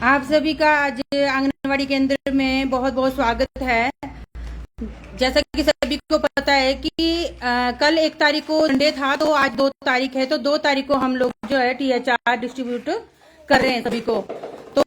आप सभी का आज आंगनवाड़ी केंद्र में बहुत बहुत स्वागत है। जैसा कि सभी को पता है कि कल 1 तारीख को संडे था, तो आज 2 तारीख है, तो 2 तारीख को हम लोग जो है THR डिस्ट्रीब्यूट कर रहे हैं सभी को। तो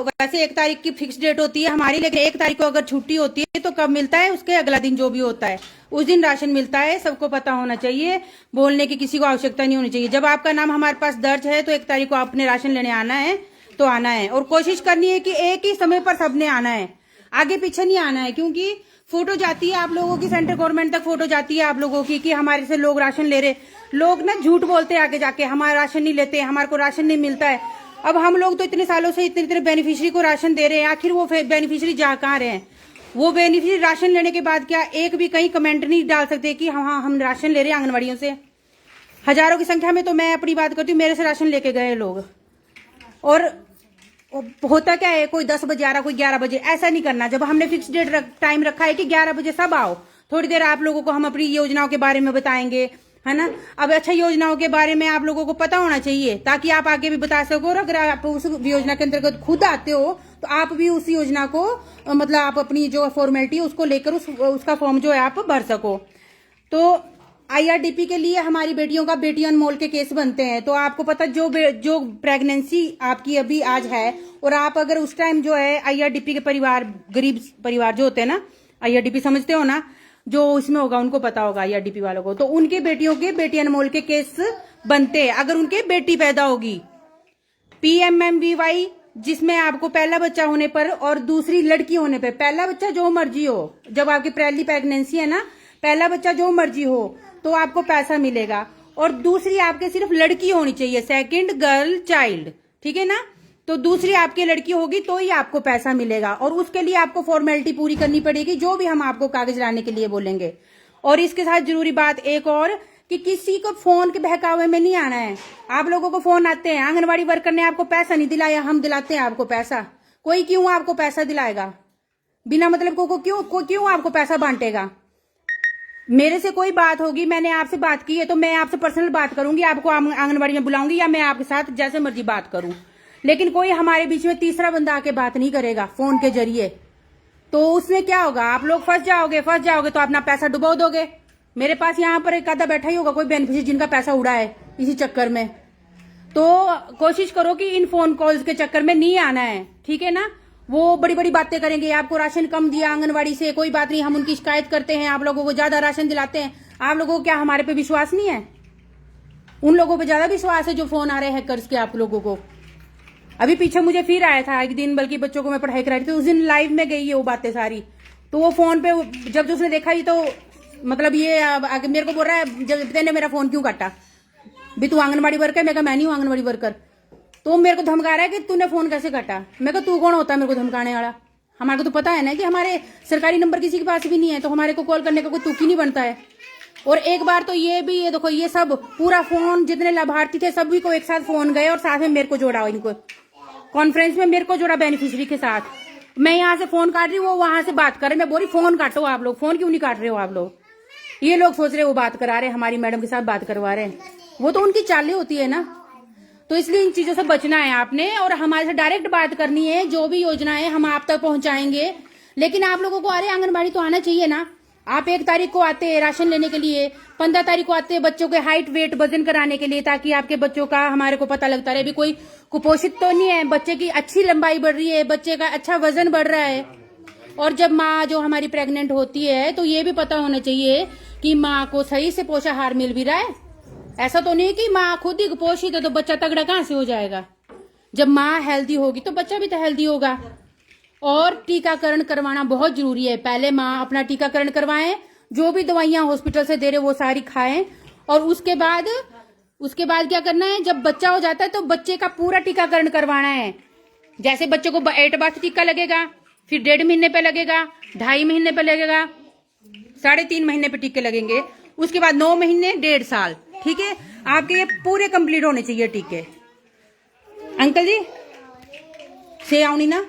वैसे 1 तारीख की फिक्स डेट होती है हमारी, लेकिन 1 तारीख को अगर छुट्टी होती है तो कब मिलता है, उसके अगला दिन जो भी होता है उस दिन राशन मिलता है। सबको पता होना चाहिए, बोलने की किसी को आवश्यकता नहीं होनी चाहिए। जब आपका नाम हमारे पास दर्ज है तो 1 तारीख को आपने राशन लेने आना है तो आना है, और कोशिश करनी है कि एक ही समय पर सबने आना है, आगे पीछे नहीं आना है। क्योंकि फोटो जाती है आप लोगों की, सेंट्रल गवर्नमेंट तक फोटो जाती है आप लोगों की कि हमारे से लोग राशन ले रहे। लोग ना झूठ बोलते हैं आगे जाके, हमारा राशन नहीं लेते, हमारे को राशन नहीं मिलता है। अब हम लोग तो इतने सालों से इतने इतने बेनिफिशियरी को राशन दे रहे हैं, आखिर वो बेनिफिशियरी जा कहाँ रहे हैं? वो बेनिफिशियरी राशन लेने के बाद क्या एक भी कहीं कमेंट नहीं डाल सकते कि हाँ हम राशन ले रहे हैं आंगनबाड़ियों से? हजारों की संख्या में, तो मैं अपनी बात करती हूँ, मेरे से राशन लेके गए लोग। और होता क्या है, कोई 10 बजे आ रहा, कोई 11 बजे, ऐसा नहीं करना। जब हमने फिक्स डेट टाइम रखा है कि 11 बजे सब आओ, थोड़ी देर आप लोगों को हम अपनी योजनाओं के बारे में बताएंगे, है ना। अब अच्छा, योजनाओं के बारे में आप लोगों को पता होना चाहिए ताकि आप आगे भी बता सको। और अगर आप उस योजना के अंतर्गत खुद आते हो तो आप भी उस योजना को मतलब आप अपनी जो फॉर्मेलिटी उसको लेकर उसका फॉर्म जो है आप भर सको। तो IRDP के लिए हमारी बेटियों का बेटी अनमोल के केस बनते हैं। तो आपको पता, जो प्रेगनेंसी आपकी अभी आज है, और आप अगर उस टाइम जो है IRDP के परिवार, गरीब परिवार जो होते हैं ना, IRDP समझते हो ना, जो इसमें होगा उनको पता होगा IRDP वालों को, तो उनके बेटियों के बेटी अनमोल के केस बनते हैं अगर उनके बेटी पैदा होगी। PMMVY, जिसमें आपको पहला बच्चा होने पर और दूसरी लड़की होने पर, पहला बच्चा जो मर्जी हो, जब आपकी पहली प्रेगनेंसी है ना, पहला बच्चा जो मर्जी हो तो आपको पैसा मिलेगा। और दूसरी आपके सिर्फ लड़की होनी चाहिए, सेकंड गर्ल चाइल्ड, ठीक है ना। तो दूसरी आपकी लड़की होगी तो ही आपको पैसा मिलेगा, और उसके लिए आपको फॉर्मेलिटी पूरी करनी पड़ेगी, जो भी हम आपको कागज लाने के लिए बोलेंगे। और इसके साथ जरूरी बात एक और, कि किसी को फोन के बहकावे में नहीं आना है। आप लोगों को फोन आते हैं, आंगनबाड़ी वर्कर ने आपको पैसा नहीं दिलाया, हम दिलाते हैं आपको पैसा। कोई क्यों आपको पैसा दिलाएगा? बिना मतलब को क्यों आपको पैसा बांटेगा? मेरे से कोई बात होगी, मैंने आपसे बात की है तो मैं आपसे पर्सनल बात करूंगी, आपको आंगनबाड़ी में बुलाऊंगी, या मैं आपके साथ जैसे मर्जी बात करूं। लेकिन कोई हमारे बीच में तीसरा बंदा आके बात नहीं करेगा फोन के जरिए। तो उसमें क्या होगा, आप लोग फंस जाओगे तो अपना पैसा डुबो दोगे। मेरे पास यहाँ पर एक आधा बैठा ही होगा कोई बेनिफिशियरी जिनका पैसा उड़ा है इसी चक्कर में। तो कोशिश करो कि इन फोन कॉल्स के चक्कर में नहीं आना है, ठीक है ना। वो बड़ी बड़ी बातें करेंगे, आपको राशन कम दिया आंगनवाड़ी से, कोई बात नहीं, हम उनकी शिकायत करते हैं, आप लोगों को ज्यादा राशन दिलाते हैं। आप लोगों को क्या हमारे पे विश्वास नहीं है? उन लोगों पे ज्यादा विश्वास है जो फोन आ रहे हैं हैकर्स के आप लोगों को। अभी पीछे मुझे फिर आया था एक दिन, बल्कि बच्चों को मैं पढ़ाई करा रही थी, उस दिन लाइव में गई है वो बातें सारी। तो वो फोन पे जब उसने देखा ही, तो मतलब ये आगे मेरे को बोल रहा है, जब तेने मेरा फोन क्यों काटा, भी तू आंगनबाड़ी वर्कर? मैं कहा मैं नहीं हूं आंगनबाड़ी वर्कर। तो मेरे को धमका रहा है कि तूने फोन कैसे काटा। मैं कहा तू कौन होता है मेरे को धमकाने वाला? हमारे को तो पता है ना कि हमारे सरकारी नंबर किसी के पास भी नहीं है, तो हमारे को कॉल करने का कोई तुक ही नहीं बनता है। और एक बार तो ये भी, ये देखो, ये सब पूरा फोन, जितने लाभार्थी थे सभी को एक साथ फोन गए, और साथ में मेरे को जोड़ा, इनको कॉन्फ्रेंस में मेरे को जोड़ा बेनिफिशियरी के साथ। मैं यहाँ से फोन काट रही हूँ, वो वहां से बात कर रहे, मैं बोली फोन काटो आप लोग, फोन क्यों नहीं काट रहे हो आप लोग? ये लोग सोच रहे वो बात करा रहे, हमारी मैडम के साथ बात करवा रहे हैं, वो तो उनकी चालें होती है ना। तो इसलिए इन चीजों से बचना है आपने, और हमारे से डायरेक्ट बात करनी है। जो भी योजना है हम आप तक पहुंचाएंगे, लेकिन आप लोगों को अरे आंगनबाड़ी तो आना चाहिए ना। आप 1 तारीख को आते हैं राशन लेने के लिए, 15 तारीख को आते हैं बच्चों के हाइट वेट वजन कराने के लिए, ताकि आपके बच्चों का हमारे को पता लगता रहे भी कोई कुपोषित तो नहीं है, बच्चे की अच्छी लंबाई बढ़ रही है, बच्चे का अच्छा वजन बढ़ रहा है। और जब माँ जो हमारी प्रेग्नेंट होती है तो ये भी पता होना चाहिए कि माँ को सही से पोषाहार मिल भी रहा है। ऐसा तो नहीं कि माँ खुद ही कुपोषित है तो बच्चा तगड़ा कहां से हो जाएगा। जब माँ हेल्दी होगी तो बच्चा भी तो हेल्दी होगा। और टीकाकरण करवाना बहुत जरूरी है। पहले माँ अपना टीकाकरण करवाएं, जो भी दवाइयां हॉस्पिटल से दे रहे वो सारी खाएं, और उसके बाद क्या करना है, जब बच्चा हो जाता है तो बच्चे का पूरा टीकाकरण करवाना है। जैसे बच्चे को 8 बर्थ टीका लगेगा, फिर 1.5 महीने पे लगेगा, 2.5 महीने पे लगेगा, 3.5 महीने पे टीके लगेंगे, उसके बाद 9 महीने, 1.5 साल, ठीक है। आपके ये पूरे कंप्लीट होने चाहिए टीके। अंकल जी से आउनी ना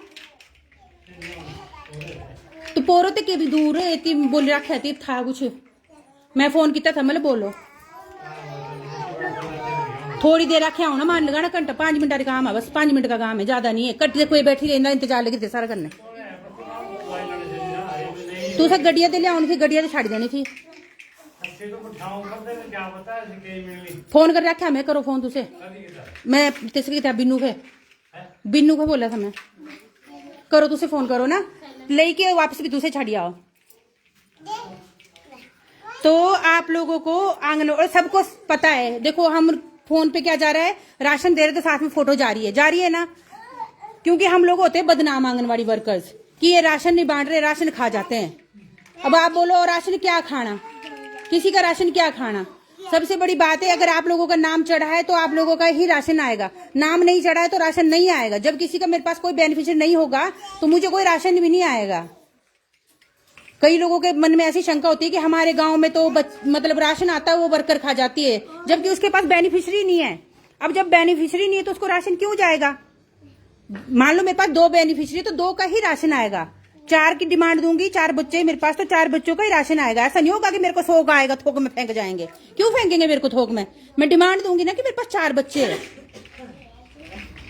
तो पोरो ते भी दूर इतनी बोली रखा था कुछ, मैं फोन किया था, मतलब बोलो थोड़ी देर रखे आओ ना, मान लगाना घंटा 5 मिनट का काम है, बस 5 मिनट का काम है, ज्यादा नहीं है। कट्टे कोई बैठी रहना इंतजार लगी थे सारा करने। तू सब गड्डिया ते लिया थी, गड्डिया ते छड़ देनी थी। फोन कर रखा मैं, करो फोन तुसे। मैं तिसकी था बिन्नू को बोला था मैं, करो तुसे फोन करो ना, लेके वापस भी तुसे छड़ी आओ। तो आप लोगों को आंगन और सबको पता है, देखो हम फोन पे क्या जा रहा है, राशन दे रहे तो साथ में फोटो जा रही है ना, क्योंकि हम लोग होते हैं बदनाम आंगनवाड़ी वर्कर्स कि ये राशन नहीं बांट रहे, राशन खा जाते हैं। अब आप बोलो राशन क्या खाना, किसी का राशन क्या खाना। सबसे बड़ी बात है, अगर आप लोगों का नाम चढ़ा है तो आप लोगों का ही राशन आएगा, नाम नहीं चढ़ा है तो राशन नहीं आएगा। जब किसी का मेरे पास कोई बेनिफिशियरी नहीं होगा तो मुझे कोई राशन भी नहीं आएगा। कई लोगों के मन में ऐसी शंका होती है कि हमारे गांव में तो मतलब राशन आता है वो वर्कर खा जाती है, जबकि उसके पास बेनिफिशियरी नहीं है। अब जब बेनिफिशियरी नहीं है तो उसको राशन क्यों जाएगा। मान लो मेरे पास 2 बेनिफिशियरी, तो 2 का ही राशन आएगा। 4 की डिमांड दूंगी, 4 बच्चे मेरे पास, तो 4 बच्चों का ही राशन आएगा। ऐसा नहीं होगा कि मेरे को 100 का आएगा, थोक में फेंक जाएंगे। क्यों फेंकेंगे मेरे को थोक में, मैं डिमांड दूंगी ना कि मेरे पास 4 बच्चे है,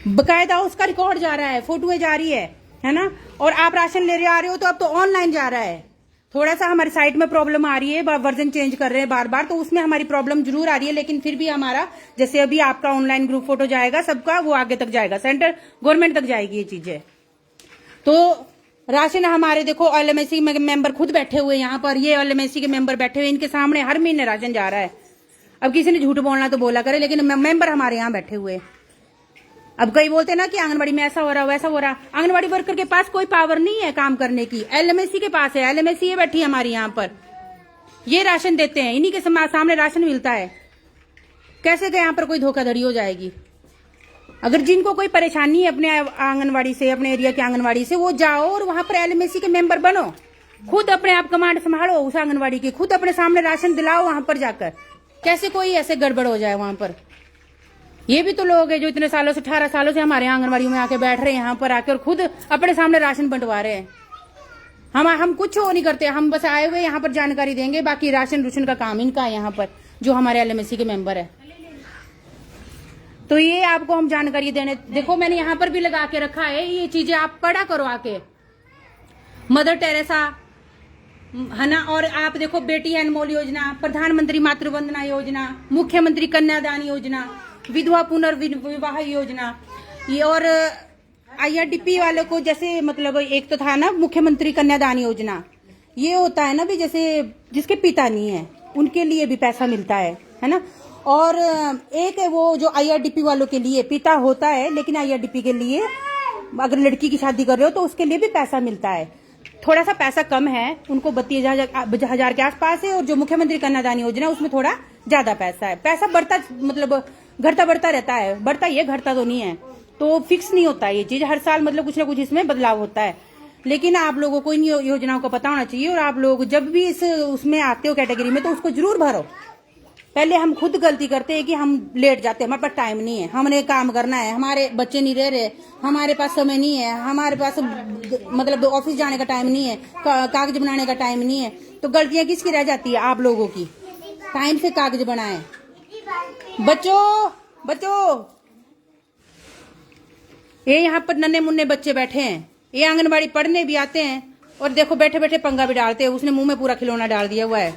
बकायदा उसका रिकॉर्ड जा रहा है, फोटोएं जा रही है ना। और आप राशन ले आ रहे हो तो अब तो ऑनलाइन जा रहा है। थोड़ा सा हमारी साइट में प्रॉब्लम आ रही है, वर्जन चेंज कर रहे हैं बार बार, तो उसमें हमारी प्रॉब्लम जरूर आ रही है, लेकिन फिर भी हमारा जैसे अभी आपका ऑनलाइन ग्रुप फोटो जाएगा सबका, वो आगे तक जाएगा, सेंटर गवर्नमेंट तक जाएगी ये चीजें। तो राशन हमारे देखो LMSC मेंबर खुद बैठे हुए यहाँ पर, ये LMSC के मेंबर बैठे हुए, इनके सामने हर महीने राशन जा रहा है। अब किसी ने झूठ बोलना तो बोला करे, लेकिन मेंबर हमारे यहाँ बैठे हुए। अब कई बोलते हैं ना कि आंगनबाड़ी में ऐसा हो रहा वैसा हो रहा, आंगनबाड़ी वर्कर के पास कोई पावर नहीं है काम करने की, LMSC के पास है। LMSC ये बैठी है हमारी यहाँ पर, ये राशन देते हैं, इन्हीं के सामने राशन मिलता है। कैसे यहाँ पर कोई धोखाधड़ी हो जाएगी। अगर जिनको कोई परेशानी है अपने आंगनबाड़ी से, अपने एरिया की आंगनबाड़ी से, वो जाओ और वहां पर LMSC के मेंबर बनो, खुद अपने आप कमांड संभालो उस आंगनबाड़ी की, खुद अपने सामने राशन दिलाओ वहां पर जाकर। कैसे कोई ऐसे गड़बड़ हो जाए वहां पर। ये भी तो लोग हैं जो इतने सालों से 18 सालों से हमारे आंगनबाड़ी में आके बैठ रहे हैं, यहाँ पर आकर खुद अपने सामने राशन बंटवा रहे हैं। हम कुछ वो नहीं करते, हम बस आए हुए यहाँ पर जानकारी देंगे, बाकी राशन रूशन का काम इनका है यहाँ पर, जो हमारे LMSC के मेंबर है। तो ये आपको हम जानकारी देने, देखो मैंने यहाँ पर भी लगा के रखा है, ये चीजें आप पढ़ा करो आके। मदर टेरेसा है ना, और आप देखो बेटी अनमोल योजना, प्रधानमंत्री मातृवंदना योजना, मुख्यमंत्री कन्यादान योजना, विधवा पुनर्विवाह योजना, ये और IRDP वालों को जैसे मतलब एक तो था ना मुख्यमंत्री कन्यादान योजना, ये होता है ना भी जैसे जिसके पिता नहीं है उनके लिए भी पैसा मिलता है ना। और एक है वो जो IRDP वालों के लिए पिता होता है, लेकिन IRDP के लिए अगर लड़की की शादी कर रहे हो तो उसके लिए भी पैसा मिलता है। थोड़ा सा पैसा कम है, उनको 32,000 के आसपास है, और जो मुख्यमंत्री कन्यादान योजना उसमें थोड़ा ज्यादा पैसा है। पैसा बढ़ता मतलब घटता बढ़ता रहता है, बढ़ता ही है, घटता तो नहीं है, तो फिक्स नहीं होता ये चीज, हर साल मतलब कुछ ना कुछ इसमें बदलाव होता है। लेकिन आप लोगों को इन योजनाओं का पता होना चाहिए, और आप लोग जब भी इस उसमें आते हो कैटेगरी में तो उसको जरूर भरो। पहले हम खुद गलती करते हैं कि हम लेट जाते हैं, हमारे पास टाइम नहीं है, हमने काम करना है, हमारे बच्चे नहीं रह रहे, हमारे पास समय नहीं है, हमारे पास मतलब ऑफिस जाने का टाइम नहीं है, कागज बनाने का टाइम नहीं है। तो गलतियां किसकी रह जाती है, आप लोगों की। टाइम से कागज बनाएं। बच्चों ये यहाँ पर नन्हे मुन्ने बच्चे बैठे हैं, ये आंगनबाड़ी पढ़ने भी आते हैं, और देखो बैठे बैठे पंगा भी डालते हैं। उसने मुंह में पूरा खिलौना डाल दिया हुआ है,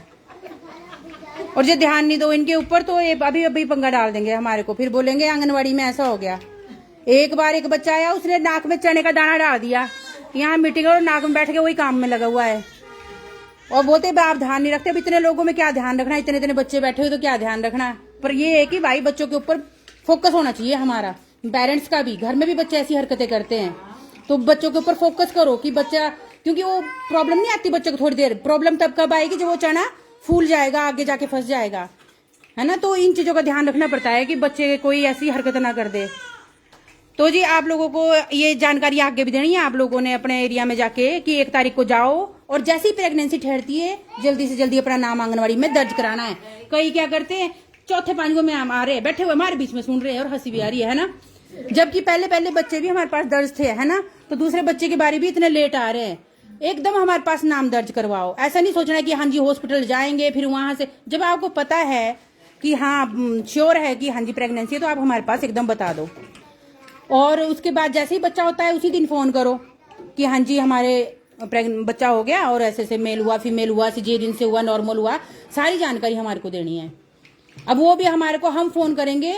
और जो ध्यान नहीं दो इनके ऊपर तो ये अभी अभी पंगा डाल देंगे हमारे को, फिर बोलेंगे आंगनबाड़ी में ऐसा हो गया। एक बार एक बच्चा आया, उसने नाक में चने का दाना डाल दिया, यहाँ मीटिंग और नाक में बैठ के वही काम में लगा हुआ है, और बोलते आप ध्यान नहीं रखते। अब इतने लोगों में क्या ध्यान रखना, इतने इतने बच्चे बैठे हुए तो क्या ध्यान रखना। पर ये है कि भाई बच्चों के ऊपर फोकस होना चाहिए हमारा, पेरेंट्स का भी। घर में भी बच्चे ऐसी हरकतें करते हैं तो बच्चों के ऊपर फोकस करो कि बच्चा, क्योंकि वो प्रॉब्लम नहीं आती बच्चे को थोड़ी देर, प्रॉब्लम तब कब आएगी जब वो चना फूल जाएगा, आगे जाके फंस जाएगा, है ना। तो इन चीजों का ध्यान रखना पड़ता है कि बच्चे कोई ऐसी हरकत ना कर दे। तो जी आप लोगों को ये जानकारी आगे भी देनी है, आप लोगों ने अपने एरिया में जाके कि 1 तारीख को जाओ, और जैसे ही प्रेगनेंसी ठहरती है जल्दी से जल्दी अपना नाम आंगनबाड़ी में दर्ज कराना है। कई क्या करते हैं, चौथे पांचवें में आ रहे बैठे हुए हमारे बीच में सुन रहे हैं, और हंसी भी आ रही है ना। जबकि पहले बच्चे भी हमारे पास दर्ज थे, है ना, तो दूसरे बच्चे के बारे भी इतने लेट आ रहे हैं। एकदम हमारे पास नाम दर्ज करवाओ। ऐसा नहीं सोचना कि हाँ जी हॉस्पिटल जाएंगे फिर वहां से, जब आपको पता है कि हाँ श्योर है कि हाँ जी प्रेगनेंसी है, तो आप हमारे पास एकदम बता दो। और उसके बाद जैसे ही बच्चा होता है उसी दिन फोन करो कि हाँ जी हमारे बच्चा हो गया और ऐसे से मेल हुआ, फीमेल हुआ, सिजेरियन से हुआ, नॉर्मल हुआ, सारी जानकारी हमारे को देनी है। अब वो भी हमारे को हम फोन करेंगे।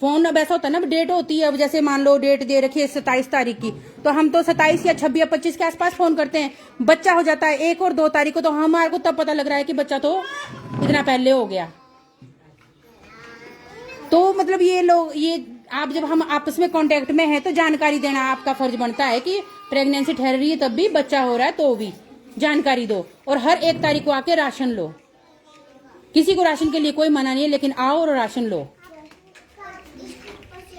फोन अब ऐसा होता है ना, डेट होती है, अब जैसे मान लो डेट दे रखी है 27 तारीख की, तो हम तो 27 या 26 या 25 के आसपास फोन करते हैं। बच्चा हो जाता है 1 और 2 तारीख को, तो हमारे को तब पता लग रहा है कि बच्चा तो इतना पहले हो गया। तो मतलब ये आप जब हम आपस में कांटेक्ट में है तो जानकारी देना आपका फर्ज बनता है कि प्रेगनेंसी ठहर रही है तब भी, बच्चा हो रहा है तो भी जानकारी दो। और हर 1 तारीख को आके राशन लो। किसी को राशन के लिए कोई मना नहीं है, लेकिन आओ और राशन लो।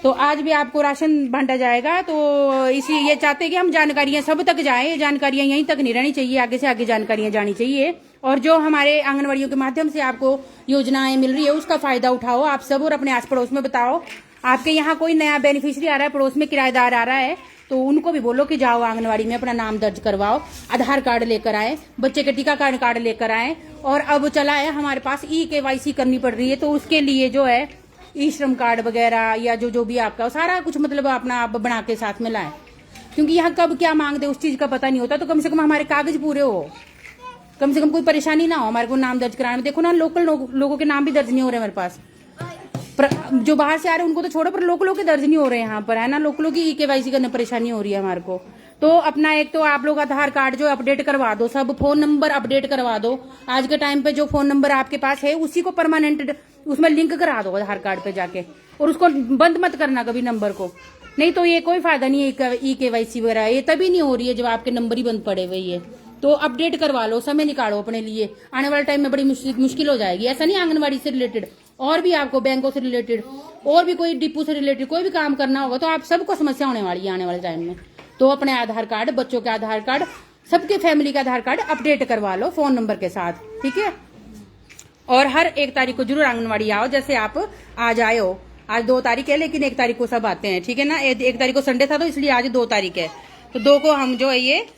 तो आज भी आपको राशन बांटा जाएगा। तो इसी ये चाहते हैं कि हम जानकारियां सब तक जाए, जानकारियां यहीं तक नहीं रहनी चाहिए, आगे से आगे जानकारियां जानी चाहिए। और जो हमारे आंगनवाड़ियों के माध्यम से आपको योजनाएं मिल रही है उसका फायदा उठाओ आप सब, और अपने आस पड़ोस में बताओ। आपके यहाँ कोई नया बेनिफिशियरी आ रहा है, पड़ोस में किराएदार आ रहा है, तो उनको भी बोलो कि जाओ आंगनवाड़ी में अपना नाम दर्ज करवाओ, आधार कार्ड लेकर आए, बच्चे के टीकाकरण कार्ड लेकर आए। और अब चला है हमारे पास KYC करनी पड़ रही है, तो उसके लिए जो है श्रम कार्ड वगैरह या जो भी आपका सारा कुछ मतलब अपना आप बना के साथ में लाए, क्योंकि यहाँ कब क्या मांग दे उस चीज का पता नहीं होता। तो कम से कम हमारे कागज पूरे हो, कम से कम कोई परेशानी ना हो हमारे को नाम दर्ज कराने में। देखो ना, लोकल लोगों के नाम भी दर्ज नहीं हो रहे मेरे पास। जो बाहर से आ रहे हैं उनको तो छोड़ो, पर लोकलों के दर्ज नहीं हो रहे यहाँ पर, है ना। लोकलों की KYC करने परेशानी हो रही है हमारे को। तो अपना एक तो आप लोग आधार कार्ड जो अपडेट करवा दो, सब फोन नंबर अपडेट करवा दो। आज के टाइम पे जो फोन नंबर आपके पास है उसी को परमानेंट उसमें लिंक करा दो आधार कार्ड पे जाके, और उसको बंद मत करना कभी नंबर को, नहीं तो ये कोई फायदा नहीं है। KYC वगैरह ये तभी नहीं हो रही है जब आपके नंबर ही बंद पड़े हुए है। तो अपडेट करवा लो, समय निकालो अपने लिए, आने वाले टाइम में बड़ी मुश्किल हो जाएगी। ऐसा नहीं आंगनबाड़ी से रिलेटेड, और भी आपको बैंकों से रिलेटेड और भी कोई डिपो से रिलेटेड कोई भी काम करना होगा तो आप सबको समस्या होने वाली है आने वाले टाइम में। तो अपने आधार कार्ड, बच्चों के आधार कार्ड, सबके फैमिली का आधार कार्ड अपडेट करवा लो फोन नंबर के साथ, ठीक है। और हर 1 तारीख को जरूर आंगनबाड़ी आओ, जैसे आप आज आए हो। आज 2 तारीख है, लेकिन 1 तारीख को सब आते हैं, ठीक है ना। 1 तारीख को संडे था तो इसलिए आज 2 तारीख है, तो 2 को हम जो है ये